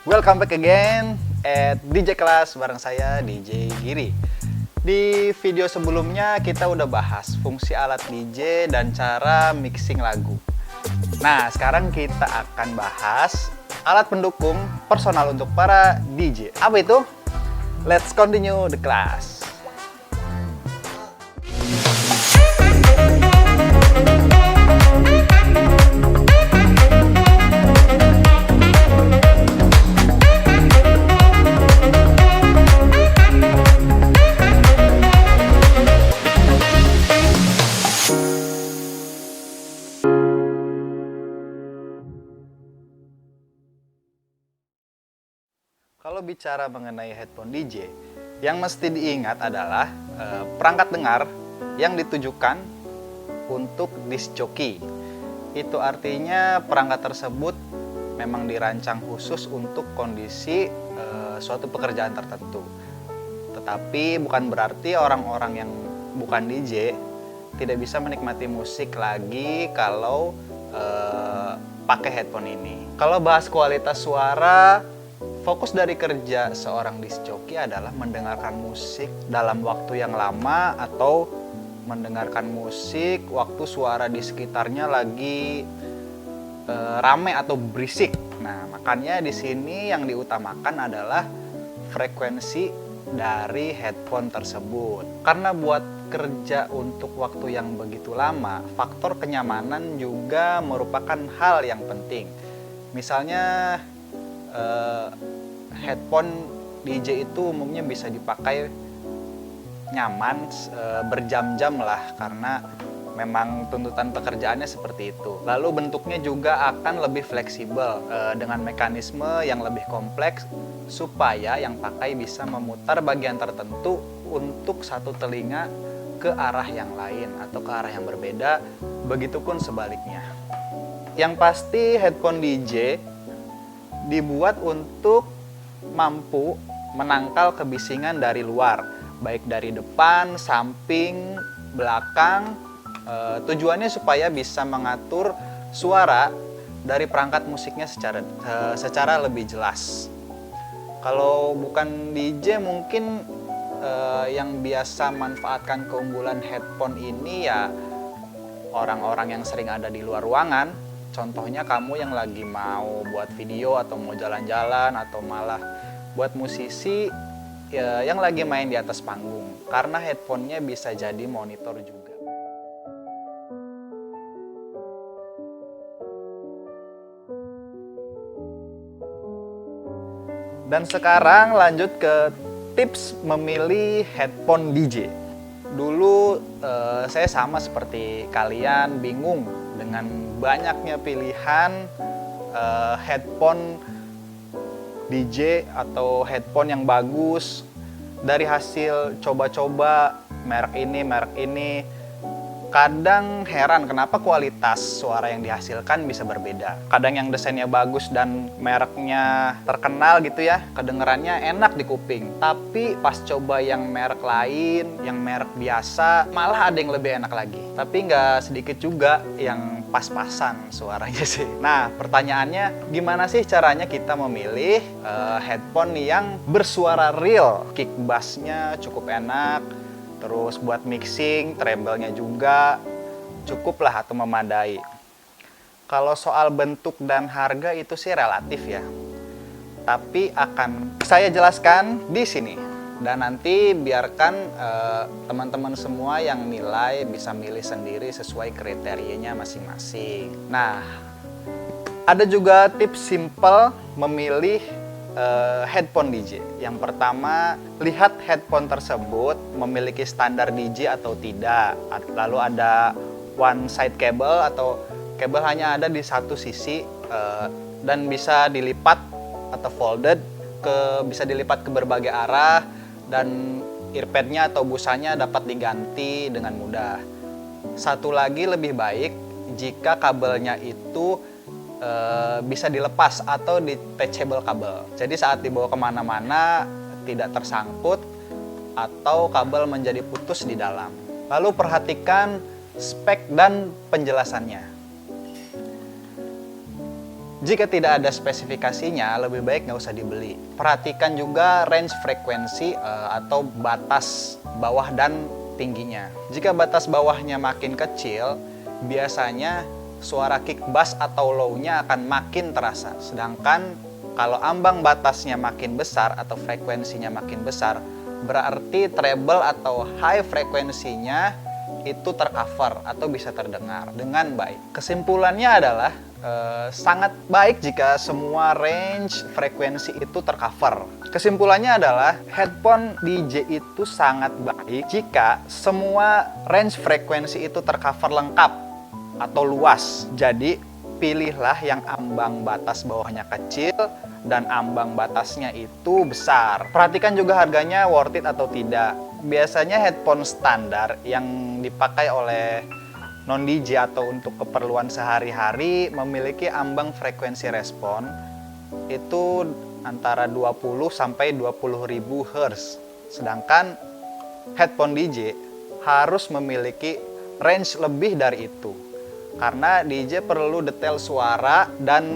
Welcome back again at DJ Kelas bareng saya DJ Giri. Di video sebelumnya kita udah bahas fungsi alat DJ dan cara mixing lagu. Nah, sekarang kita akan bahas alat pendukung personal untuk para DJ. Apa itu? Let's continue the class. Kalau bicara mengenai headphone DJ, yang mesti diingat adalah perangkat dengar yang ditujukan untuk disc jockey. Itu artinya perangkat tersebut memang dirancang khusus untuk kondisi suatu pekerjaan tertentu. Tetapi bukan berarti orang-orang yang bukan DJ tidak bisa menikmati musik lagi kalau pakai headphone ini. Kalau bahas kualitas suara, fokus dari kerja seorang disc jockey adalah mendengarkan musik dalam waktu yang lama atau mendengarkan musik waktu suara di sekitarnya lagi rame atau berisik. Nah, makanya di sini yang diutamakan adalah frekuensi dari headphone tersebut. Karena buat kerja untuk waktu yang begitu lama, faktor kenyamanan juga merupakan hal yang penting. Misalnya headphone DJ itu umumnya bisa dipakai nyaman berjam-jam lah, karena memang tuntutan pekerjaannya seperti itu. Lalu bentuknya juga akan lebih fleksibel dengan mekanisme yang lebih kompleks supaya yang pakai bisa memutar bagian tertentu untuk satu telinga ke arah yang lain atau ke arah yang berbeda, begitupun sebaliknya. Yang pasti headphone DJ dibuat untuk mampu menangkal kebisingan dari luar, baik dari depan, samping, belakang. Tujuannya supaya bisa mengatur suara dari perangkat musiknya secara lebih jelas. Kalau bukan DJ mungkin yang biasa manfaatkan keunggulan headphone ini ya orang-orang yang sering ada di luar ruangan. Contohnya kamu yang lagi mau buat video atau mau jalan-jalan, atau malah buat musisi ya, yang lagi main di atas panggung, karena headphone-nya bisa jadi monitor juga. Dan sekarang lanjut ke tips memilih headphone DJ. Dulu saya sama seperti kalian, bingung dengan banyaknya pilihan headphone DJ atau headphone yang bagus. Dari hasil coba-coba merek ini, kadang heran kenapa kualitas suara yang dihasilkan bisa berbeda. Kadang yang desainnya bagus dan mereknya terkenal gitu ya, kedengerannya enak di kuping. Tapi pas coba yang merek lain, yang merek biasa, malah ada yang lebih enak lagi. Tapi nggak sedikit juga yang pas-pasan suaranya sih. Nah, pertanyaannya gimana sih caranya kita memilih headphone yang bersuara real? Kick bass-nya cukup enak, terus buat mixing, treble-nya juga cukup lah atau memadai. Kalau soal bentuk dan harga itu sih relatif ya. Tapi akan saya jelaskan di sini. Dan nanti biarkan teman-teman semua yang nilai bisa milih sendiri sesuai kriterianya masing-masing. Nah, ada juga tips simple memilih headphone DJ. Yang pertama, lihat headphone tersebut memiliki standar DJ atau tidak. Lalu ada one side cable atau kabel hanya ada di satu sisi dan bisa dilipat atau folded bisa dilipat ke berbagai arah, dan earpadnya atau busanya dapat diganti dengan mudah. Satu lagi, lebih baik jika kabelnya itu bisa dilepas atau detachable kabel. Jadi saat dibawa kemana-mana tidak tersangkut atau kabel menjadi putus di dalam. Lalu perhatikan spek dan penjelasannya. Jika tidak ada spesifikasinya, lebih baik nggak usah dibeli. Perhatikan juga range frekuensi atau batas bawah dan tingginya. Jika batas bawahnya makin kecil, biasanya suara kick bass atau low-nya akan makin terasa. Sedangkan kalau ambang batasnya makin besar atau frekuensinya makin besar, berarti treble atau high frekuensinya itu tercover atau bisa terdengar dengan baik. Kesimpulannya adalah sangat baik jika semua range frekuensi itu tercover. Kesimpulannya adalah headphone DJ itu sangat baik jika semua range frekuensi itu tercover lengkap atau luas. Jadi pilihlah yang ambang batas bawahnya kecil dan ambang batasnya itu besar. Perhatikan juga harganya worth it atau tidak. Biasanya headphone standar yang dipakai oleh non-DJ atau untuk keperluan sehari-hari memiliki ambang frekuensi respon itu antara 20 sampai 20.000 Hz. Sedangkan headphone DJ harus memiliki range lebih dari itu. Karena DJ perlu detail suara dan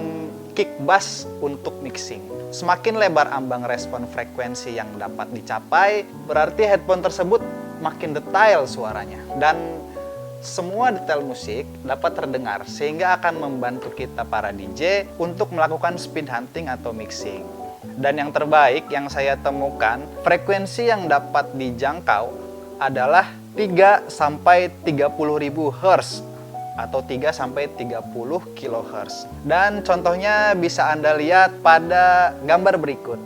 kick bass untuk mixing. Semakin lebar ambang respon frekuensi yang dapat dicapai, berarti headphone tersebut makin detail suaranya. Dan semua detail musik dapat terdengar sehingga akan membantu kita para DJ untuk melakukan speed hunting atau mixing. Dan yang terbaik yang saya temukan, frekuensi yang dapat dijangkau adalah 3 sampai 30.000 Hz atau 3 sampai 30 kHz. Dan contohnya bisa Anda lihat pada gambar berikut.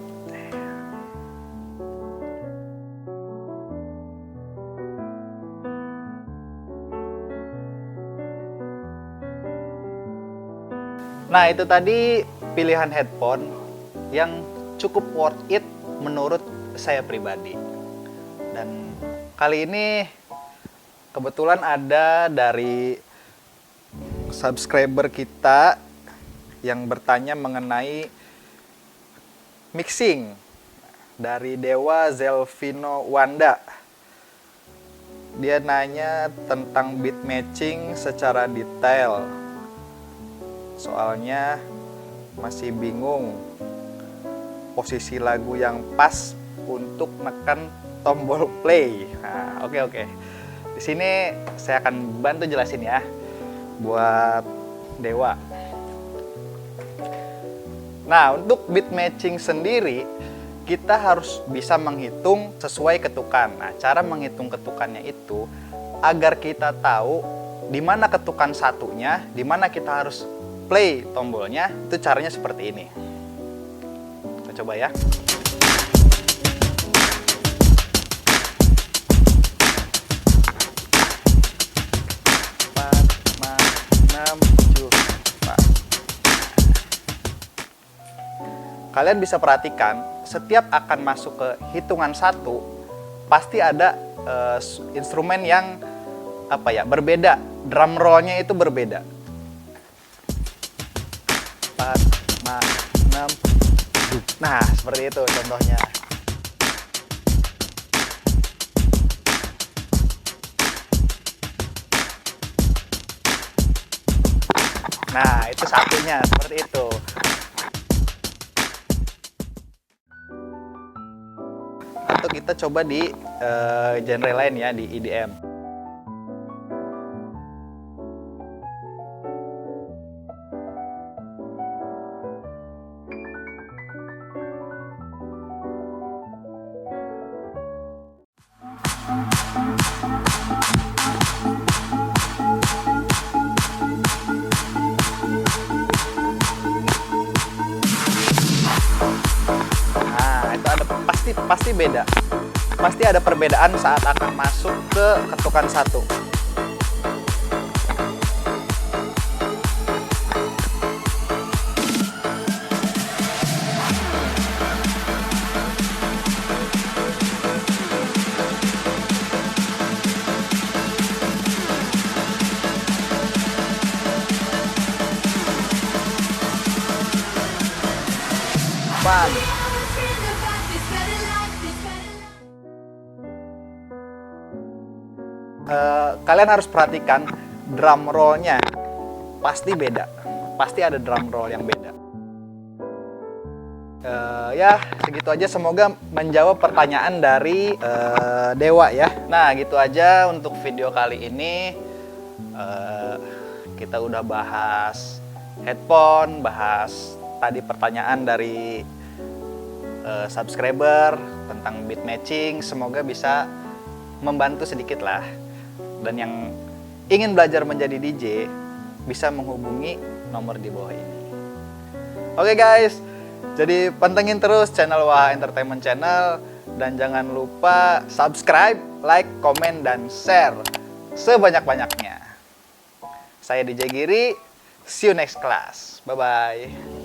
Nah, itu tadi pilihan headphone yang cukup worth it menurut saya pribadi. Dan kali ini kebetulan ada dari subscriber kita yang bertanya mengenai mixing dari Dewa Zelvino Wanda. Dia nanya tentang beat matching secara detail. Soalnya masih bingung posisi lagu yang pas untuk menekan tombol play. Nah, oke. Di sini saya akan bantu jelasin ya buat Dewa. Nah, untuk beat matching sendiri kita harus bisa menghitung sesuai ketukan. Nah, cara menghitung ketukannya itu agar kita tahu di mana ketukan satunya, di mana kita harus play tombolnya, itu caranya seperti ini. Kita coba ya. 4, 5, 6, 7, 4. Kalian bisa perhatikan, setiap akan masuk ke hitungan 1, pasti ada instrumen yang berbeda. Drum roll-nya itu berbeda. 4, 5, 6. Nah, seperti itu contohnya. Nah, itu satunya, seperti itu. Atau kita coba di genre lain ya, di EDM. Pasti beda. Pasti ada perbedaan saat akan masuk ke ketukan 1. Kalian harus perhatikan drum roll-nya pasti beda. pasti ada drum roll yang beda. Ya segitu aja, semoga menjawab pertanyaan dari Dewa ya. Nah gitu aja untuk video kali ini. Kita udah bahas headphone, bahas tadi pertanyaan dari subscriber tentang beat matching. Semoga bisa membantu sedikit lah. Dan yang ingin belajar menjadi DJ bisa menghubungi nomor di bawah ini. Oke guys, jadi pantengin terus channel Waha Entertainment Channel, dan jangan lupa subscribe, like, komen, dan share sebanyak-banyaknya. Saya DJ Giri, see you next class. Bye-bye.